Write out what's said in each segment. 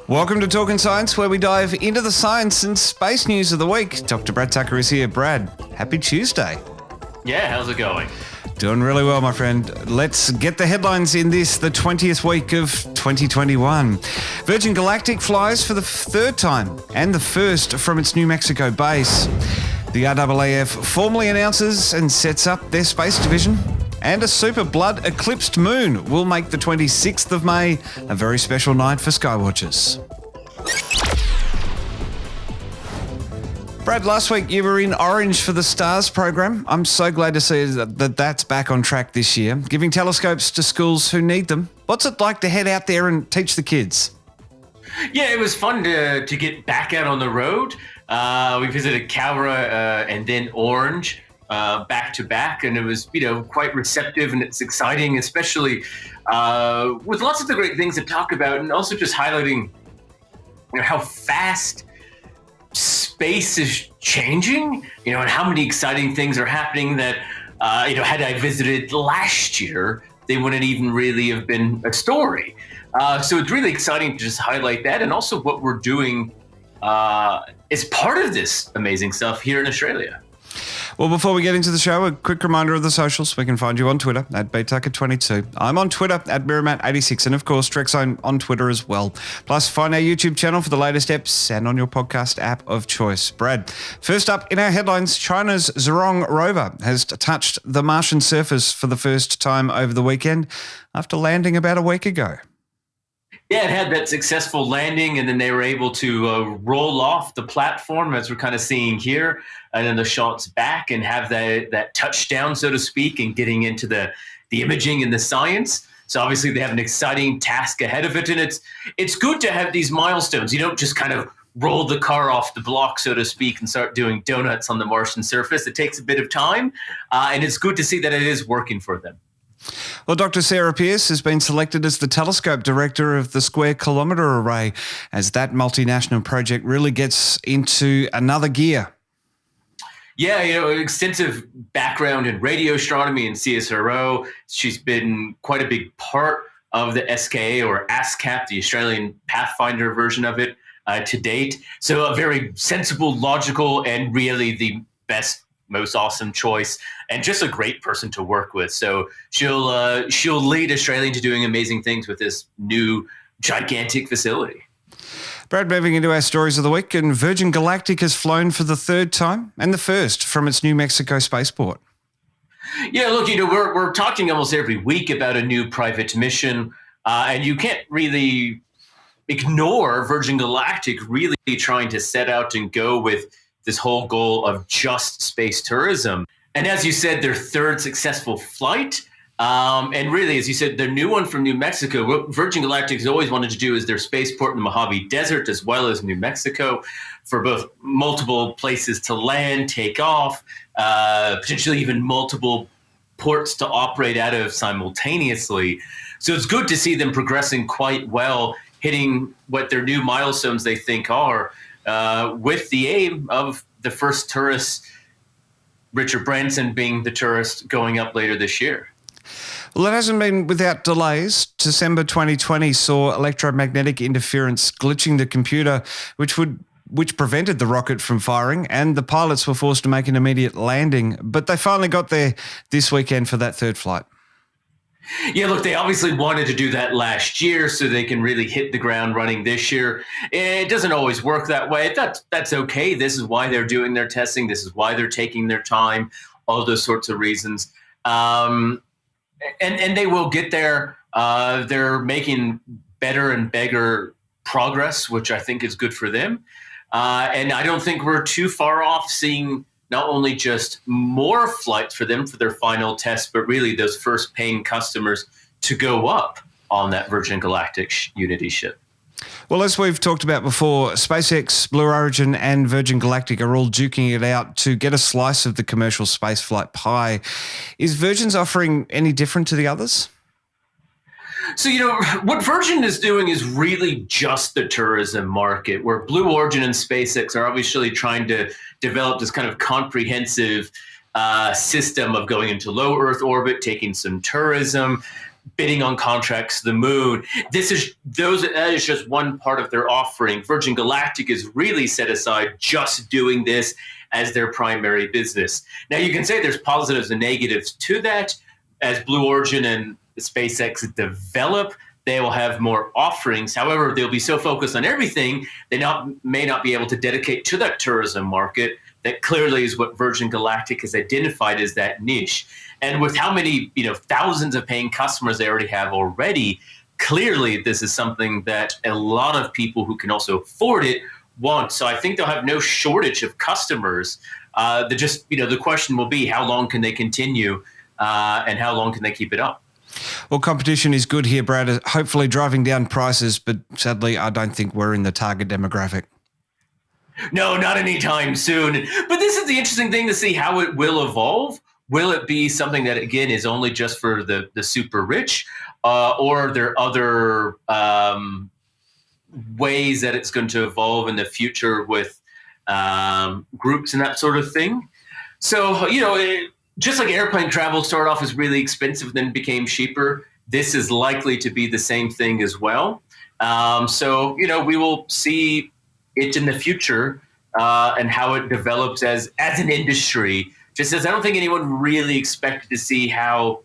Welcome to Talkin Science, where we dive into the science and space news of the week. Dr. Brad Tucker is here. Brad, happy Tuesday. Yeah, how's it going? Doing really well, my friend. Let's get the headlines in this, the 20th week of 2021. Virgin Galactic flies for the third time and the first from its New Mexico base. The RAAF formally announces and sets up their space division. And a super blood eclipsed moon will make the 26th of May a very special night for skywatchers. Brad, last week you were in Orange for the STARS program. I'm so glad to see that that's back on track this year, giving telescopes to schools who need them. What's it like to head out there and teach the kids? Yeah, it was fun to get back out on the road. We visited Cowra and then Orange back to back, and it was quite receptive, and it's exciting, especially with lots of the great things to talk about, and also just highlighting how fast space is changing, and how many exciting things are happening that had I visited last year, they wouldn't even really have been a story. So it's really exciting to just highlight that, and also what we're doing as part of this amazing stuff here in Australia. Well, before we get into the show, a quick reminder of the socials. We can find you on Twitter at btucker22. I'm on Twitter at Miramat86, and of course, Trekzone on Twitter as well. Plus, find our YouTube channel for the latest eps and on your podcast app of choice. Brad, first up in our headlines, China's Zhurong rover has touched the Martian surface for the first time over the weekend after landing about a week ago. Yeah, it had that successful landing, and then they were able to roll off the platform, as we're kind of seeing here, and then the shots back and have that touchdown, so to speak, and getting into the imaging and the science. So obviously they have an exciting task ahead of it, and it's good to have these milestones. You don't just kind of roll the car off the block, so to speak, and start doing donuts on the Martian surface. It takes a bit of time, and it's good to see that it is working for them. Well, Dr. Sarah Pearce has been selected as the telescope director of the Square Kilometre Array as that multinational project really gets into another gear. Yeah, extensive background in radio astronomy and CSRO. She's been quite a big part of the SKA or ASCAP, the Australian Pathfinder version of it to date. So a very sensible, logical, and really the best, most awesome choice, and just a great person to work with. So she'll lead Australia into doing amazing things with this new gigantic facility. Brad, moving into our stories of the week, and Virgin Galactic has flown for the third time and the first from its New Mexico spaceport. Yeah, look, we're talking almost every week about a new private mission, and you can't really ignore Virgin Galactic really trying to set out and go with this whole goal of just space tourism. And as you said, their third successful flight. And really, as you said, their new one from New Mexico, what Virgin Galactic has always wanted to do is their spaceport in the Mojave Desert, as well as New Mexico, for both multiple places to land, take off, potentially even multiple ports to operate out of simultaneously. So it's good to see them progressing quite well, hitting what their new milestones they think are, with the aim of the first tourist, Richard Branson being the tourist going up later this year. Well, it hasn't been without delays. December 2020 saw electromagnetic interference glitching the computer, which prevented the rocket from firing, and the pilots were forced to make an immediate landing. But they finally got there this weekend for that third flight. Yeah, look, they obviously wanted to do that last year so they can really hit the ground running this year. It doesn't always work that way. That's okay. This is why they're doing their testing. This is why they're taking their time, all those sorts of reasons. And they will get there. They're making better and bigger progress, which I think is good for them. And I don't think we're too far off seeing not only just more flights for them for their final test, but really those first paying customers to go up on that Virgin Galactic Unity ship. Well, as we've talked about before, SpaceX, Blue Origin and Virgin Galactic are all duking it out to get a slice of the commercial spaceflight pie. Is Virgin's offering any different to the others? So, what Virgin is doing is really just the tourism market, where Blue Origin and SpaceX are obviously trying to develop this kind of comprehensive system of going into low Earth orbit, taking some tourism. bidding on contracts to the moon. That is just one part of their offering. Virgin Galactic is really set aside just doing this as their primary business. Now, you can say there's positives and negatives to that. As Blue Origin and SpaceX develop, they will have more offerings. However, they'll be so focused on everything, they may not be able to dedicate to that tourism market. That clearly is what Virgin Galactic has identified as that niche. And with how many, thousands of paying customers they already have already, clearly this is something that a lot of people who can also afford it want. So I think they'll have no shortage of customers. The question will be, how long can they continue and how long can they keep it up? Well, competition is good here, Brad, hopefully driving down prices, but sadly, I don't think we're in the target demographic. No, not anytime soon. But this is the interesting thing to see how it will evolve. Will it be something that, again, is only just for the super rich, or are there other ways that it's going to evolve in the future with groups and that sort of thing? So, just like airplane travel started off as really expensive, then became cheaper, this is likely to be the same thing as well. We will see it in the future and how it develops as an industry. Just as I don't think anyone really expected to see how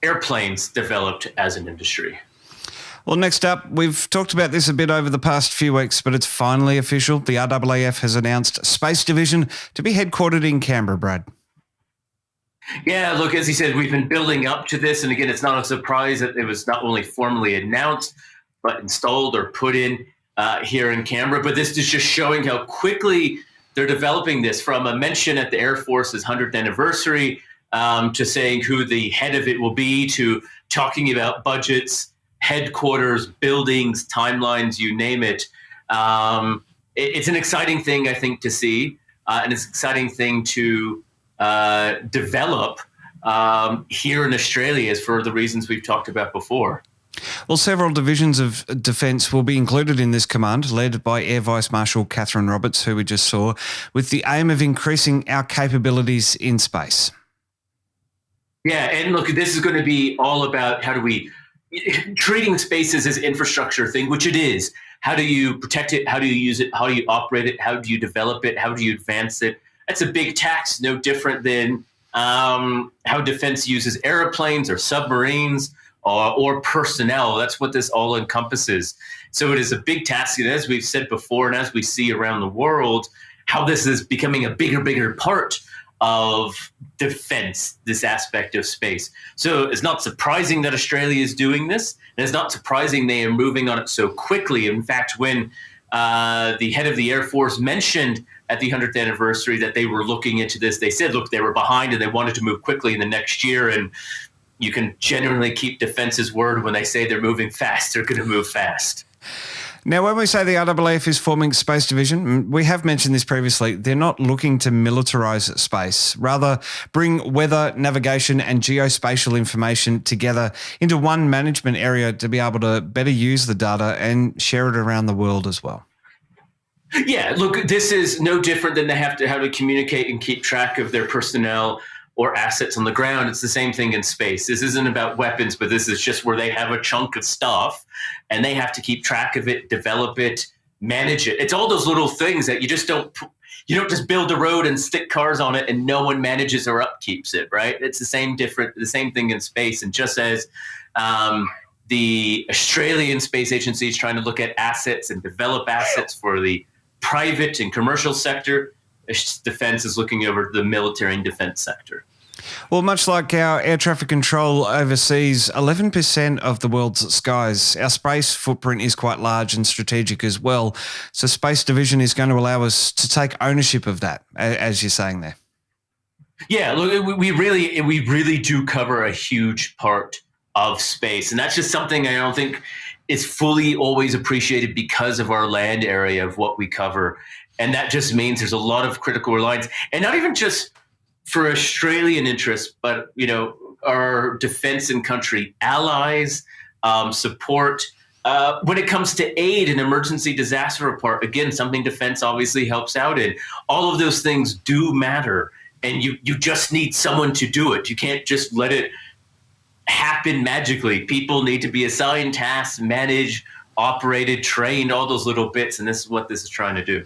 airplanes developed as an industry. Well, next up, we've talked about this a bit over the past few weeks, but it's finally official. The RAAF has announced Space Division to be headquartered in Canberra, Brad. Yeah, look, as he said, we've been building up to this. And again, it's not a surprise that it was not only formally announced, but installed or put in here in Canberra. But this is just showing how quickly they're developing this, from a mention at the Air Force's 100th anniversary to saying who the head of it will be, to talking about budgets, headquarters, buildings, timelines, you name it. It's an exciting thing, I think, to see, and it's an exciting thing to develop here in Australia, for the reasons we've talked about before. Well, several divisions of defence will be included in this command, led by Air Vice Marshal Catherine Roberts, who we just saw, with the aim of increasing our capabilities in space. Yeah, and look, this is going to be all about treating spaces as infrastructure thing, which it is. How do you protect it? How do you use it? How do you operate it? How do you develop it? How do you advance it? That's a big task, no different than how defense uses airplanes or submarines or personnel. That's what this all encompasses. So it is a big task. And as we've said before, and as we see around the world, how this is becoming a bigger part of defense, this aspect of space. So it's not surprising that Australia is doing this, and it's not surprising they are moving on it so quickly. In fact, when the head of the Air Force mentioned at the 100th anniversary that they were looking into this, they said, look, they were behind and they wanted to move quickly in the next year. And you can generally keep defense's word when they say they're moving fast, they're going to move fast. Now, when we say the RAAF is forming Space Division, we have mentioned this previously, they're not looking to militarise space, rather bring weather, navigation and geospatial information together into one management area to be able to better use the data and share it around the world as well. Yeah, look, this is no different than they have to how to communicate and keep track of their personnel or assets on the ground. It's the same thing in space. This isn't about weapons, but this is just where they have a chunk of stuff and they have to keep track of it, develop it, manage it. It's all those little things that you don't just build a road and stick cars on it and no one manages or upkeeps it, right? It's the same thing in space. And just as the Australian Space Agency is trying to look at assets and develop assets for the private and commercial sector, defense is looking over the military and defense sector. Well, much like our air traffic control oversees 11% of the world's skies, our space footprint is quite large and strategic as well. So Space Division is going to allow us to take ownership of that, as you're saying there. Yeah, look, we really do cover a huge part of space. And that's just something I don't think is fully always appreciated because of our land area of what we cover. And that just means there's a lot of critical reliance, and not even just for Australian interests, but our defense and country allies, support. When it comes to aid and emergency disaster report, again, something defense obviously helps out in. All of those things do matter, and you just need someone to do it. You can't just let it happen magically. People need to be assigned tasks, managed, operated, trained, all those little bits, and this is what this is trying to do.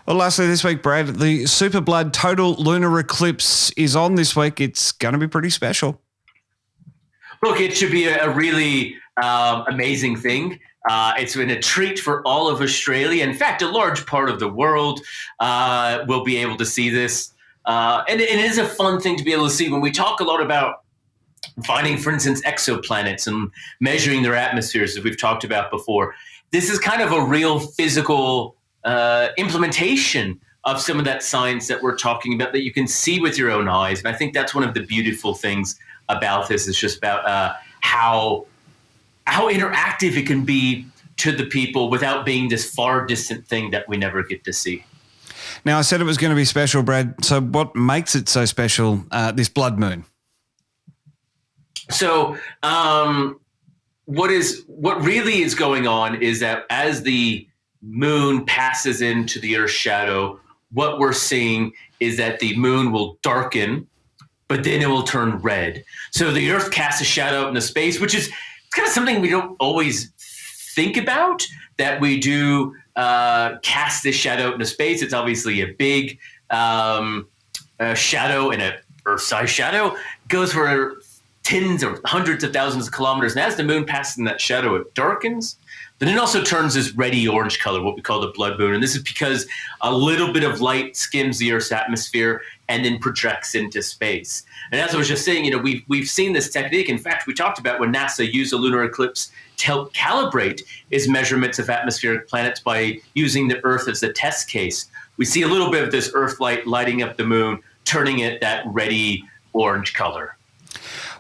Well, lastly this week, Brad, the Super Blood Total Lunar Eclipse is on this week. It's going to be pretty special. Look, it should be a really amazing thing. It's been a treat for all of Australia. In fact, a large part of the world will be able to see this. And it is a fun thing to be able to see. When we talk a lot about finding, for instance, exoplanets and measuring their atmospheres, as we've talked about before, this is kind of a real physical implementation of some of that science that we're talking about that you can see with your own eyes. And I think that's one of the beautiful things about this. It's just about how interactive it can be to the people without being this far distant thing that we never get to see. Now, I said it was going to be special, Brad. So what makes it so special, this blood moon? So what really is going on is that as the moon passes into the Earth's shadow, what we're seeing is that the moon will darken, but then it will turn red. So the Earth casts a shadow out into space, which is kind of something we don't always think about, that we do cast this shadow out into space. It's obviously a big shadow, and a Earth-sized shadow goes for tens or hundreds of thousands of kilometers. And as the moon passes in that shadow, it darkens. But it also turns this reddy orange color, what we call the blood moon. And this is because a little bit of light skims the Earth's atmosphere and then projects into space. And as I was just saying, we've seen this technique. In fact, we talked about when NASA used a lunar eclipse to help calibrate its measurements of atmospheric planets by using the Earth as a test case. We see a little bit of this Earth light lighting up the moon, turning it that reddy orange color.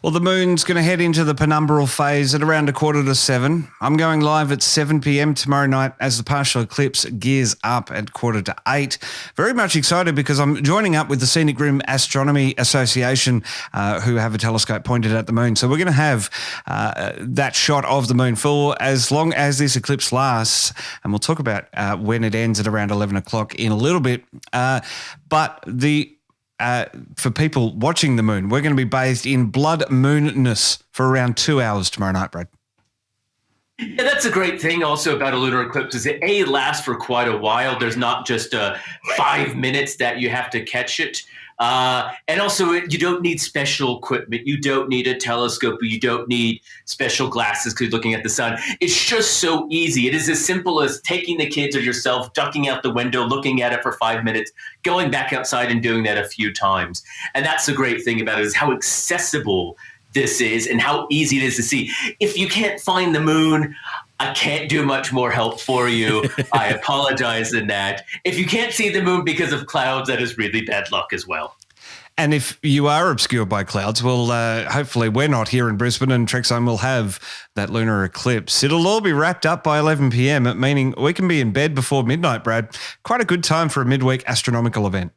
Well, the moon's going to head into the penumbral phase at around 6:45. I'm going live at 7 p.m. tomorrow night as the partial eclipse gears up at 7:45. Very much excited because I'm joining up with the Scenic Rim Astronomy Association, who have a telescope pointed at the moon. So we're going to have that shot of the moon for as long as this eclipse lasts. And we'll talk about when it ends at around 11 o'clock in a little bit. But for people watching the moon, we're going to be bathed in blood moonness for around 2 hours tomorrow night, Brad. Yeah, that's a great thing also about a lunar eclipse is it lasts for quite a while. There's not just 5 minutes that you have to catch it. And also, you don't need special equipment. You don't need a telescope. You don't need special glasses because you're looking at the sun. It's just so easy. It is as simple as taking the kids or yourself, ducking out the window, looking at it for 5 minutes, going back outside and doing that a few times. And that's the great thing about it is how accessible this is and how easy it is to see. If you can't find the moon, I can't do much more help for you. I apologize in that. If you can't see the moon because of clouds, that is really bad luck as well. And if you are obscured by clouds, well, hopefully we're not here in Brisbane and Trekzone will have that lunar eclipse. It'll all be wrapped up by 11 p.m, meaning we can be in bed before midnight, Brad. Quite a good time for a midweek astronomical event.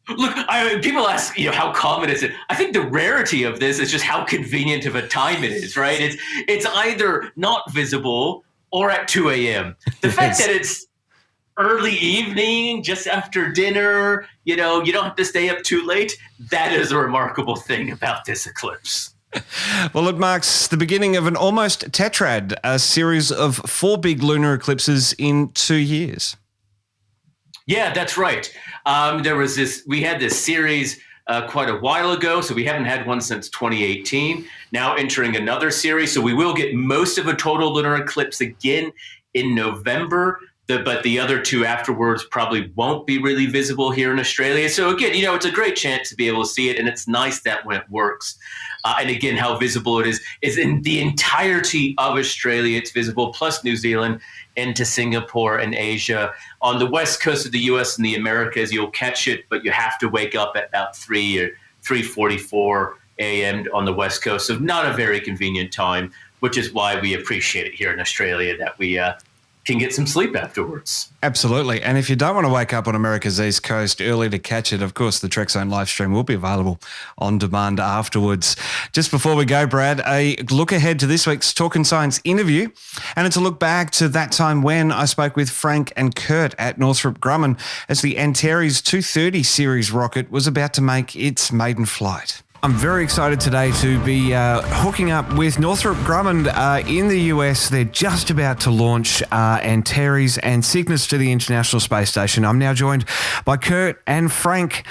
Look, people ask, how common is it? I think the rarity of this is just how convenient of a time it is, right? It's either not visible or at 2 a.m. The fact that it's early evening, just after dinner, you don't have to stay up too late. That is a remarkable thing about this eclipse. Well, it marks the beginning of an almost tetrad, a series of 4 big lunar eclipses in 2 years. Yeah, that's right. We had this series quite a while ago, so we haven't had one since 2018. Now entering another series, so we will get most of a total lunar eclipse again in November. But the other 2 afterwards probably won't be really visible here in Australia. So again, it's a great chance to be able to see it, and it's nice that when it works. And again, how visible it is in the entirety of Australia. It's visible, plus New Zealand, into Singapore and Asia. On the west coast of the U.S. and the Americas, you'll catch it, but you have to wake up at about 3 or 3:44 a.m. on the west coast. So not a very convenient time, which is why we appreciate it here in Australia that we can get some sleep afterwards. Absolutely. And if you don't want to wake up on America's East Coast early to catch it, of course, the Trekzone live stream will be available on demand afterwards. Just before we go, Brad, a look ahead to this week's Talkin Science interview. And it's a look back to that time when I spoke with Frank and Kurt at Northrop Grumman as the Antares 230 series rocket was about to make its maiden flight. I'm very excited today to be hooking up with Northrop Grumman in the US. They're just about to launch Antares and Cygnus to the International Space Station. I'm now joined by Kurt and Frank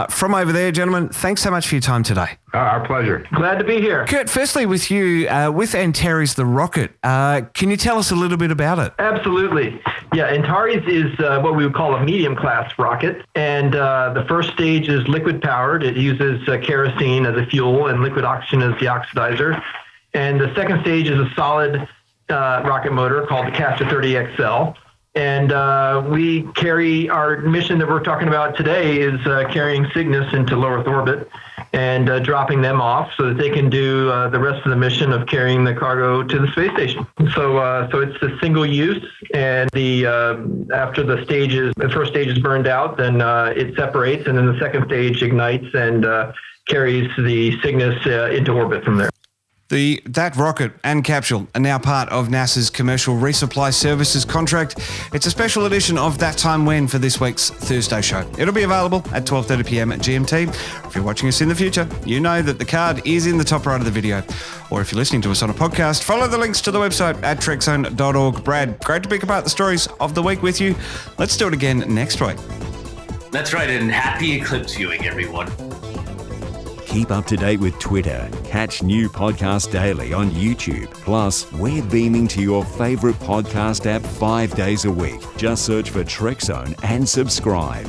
from over there. Gentlemen, thanks so much for your time today. Our pleasure. Glad to be here. Kurt, firstly with you, with Antares the rocket, can you tell us a little bit about it? Absolutely. Yeah, Antares is what we would call a medium-class rocket, and the first stage is liquid-powered. It uses kerosene as a fuel and liquid oxygen as the oxidizer. And the second stage is a solid rocket motor called the Castor 30XL. And we carry our mission that we're talking about today is carrying Cygnus into low Earth orbit and dropping them off so that they can do the rest of the mission of carrying the cargo to the space station. So it's a single use, and after the first stage is burned out, then it separates, and then the second stage ignites and carries the Cygnus into orbit from there. That rocket and capsule are now part of NASA's Commercial Resupply Services contract. It's a special edition of That Time When for this week's Thursday show. It'll be available at 12:30 p.m. at GMT. If you're watching us in the future, you know that the card is in the top right of the video. Or if you're listening to us on a podcast, follow the links to the website at trekzone.org. Brad, great to pick apart the stories of the week with you. Let's do it again next week. That's right, and happy eclipse viewing, everyone. Keep up to date with Twitter. Catch new podcasts daily on YouTube. Plus, we're beaming to your favorite podcast app 5 days a week. Just search for Trekzone and subscribe.